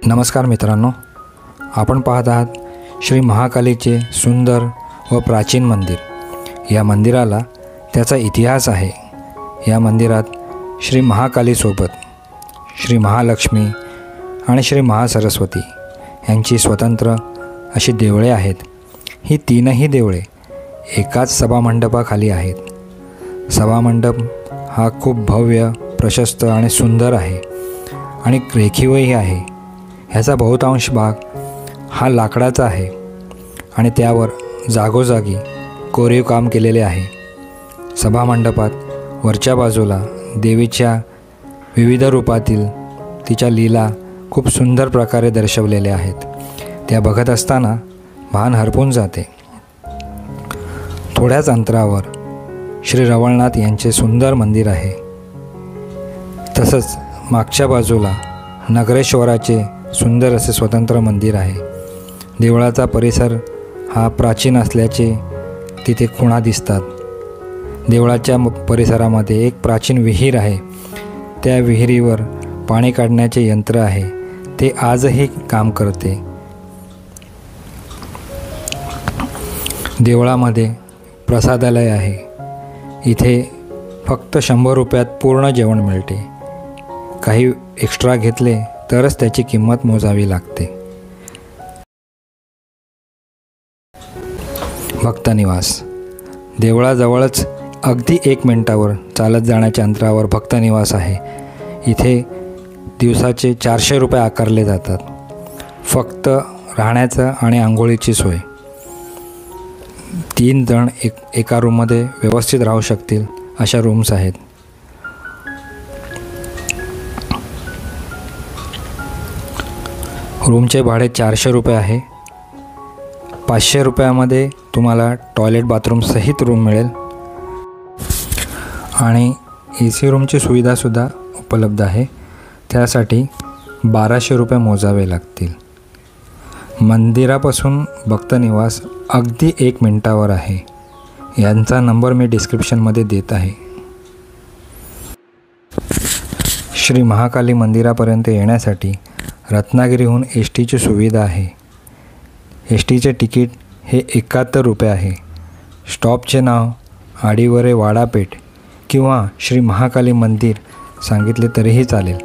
नमस्कार मित्रांनो, आपण पाहत आहात श्री महाकालीचे सुंदर व प्राचीन मंदिर। या मंदिराला त्याचा इतिहास आहे। या मंदिरात श्री महाकालीसोबत श्री महालक्ष्मी आणि श्री महासरस्वती यांची स्वतंत्र अशी देवळे आहेत। ही तीनही देवळे एकाच सभामंडपाखाली आहेत। सभामंडप हा खूप भव्य, प्रशस्त आणि सुंदर आहे आणि रेखीवही आहे। ह्याचा बहुतांश भाग हा लाकडाचा आहे आणि त्यावर जागोजागी कोरीव काम केलेले आहे। सभामंडपात वरच्या बाजूला देवीच्या विविध रूपातील तिच्या लीला खूप सुंदर प्रकारे दर्शवलेल्या आहेत। त्या बघत असताना भान हरपून जाते। थोड्याच अंतरावर श्री रवळनाथ यांचे सुंदर मंदिर आहे। तसंच मागच्या बाजूला नगरेश्वराचे सुंदर असे स्वतंत्र मंदिर आहे। देवळाचा परिसर हा प्राचीन असल्याचे तिथे खुणा दिसतात। देवळाच्या परिसरामध्ये एक प्राचीन विहीर आहे। त्या विहिरीवर पाणी काढण्याचे यंत्र आहे, ते आजही काम करते। देवळामध्ये प्रसादालय आहे। इथे फक्त 100 रुपयात पूर्ण जेवण मिळते। काही एक्स्ट्रा घेतले तरच त्याची किंमत मोजावी लागते। भक्तनिवास देवळाजवळच अगदी 1 मिनिटावर चालत जाण्याच्या अंतरावर भक्तनिवास आहे। इथे दिवसाचे 400 रुपये आकारले जातात। फक्त राहण्याचं आणि आंघोळीची सोय। 3 जण एका रूममध्ये व्यवस्थित राहू शकतील अशा रूम्स आहेत। रूमचे भाडे 400 रुपये आहे। 500 रुपयामध्ये तुम्हाला टॉयलेट बाथरूम सहित रूम मिळेल आणि AC रूमची सुविधासुद्धा उपलब्ध आहे। त्यासाठी 1200 रुपये मोजावे लागतील। मंदिरापासून भक्तनिवास अगदी 1 मिनिटावर आहे। यांचा नंबर मी डिस्क्रिप्शनमध्ये देत आहे। श्री महाकाली मंदिरापर्यंत येण्यासाठी रत्नागिरीहून STची सुविधा आहे। STचे तिकीट हे 71 रुपये आहे। स्टॉपचे नाव आडिवरे वाडापेठ किंवा श्री महाकाली मंदिर सांगितले तरीही चालेल।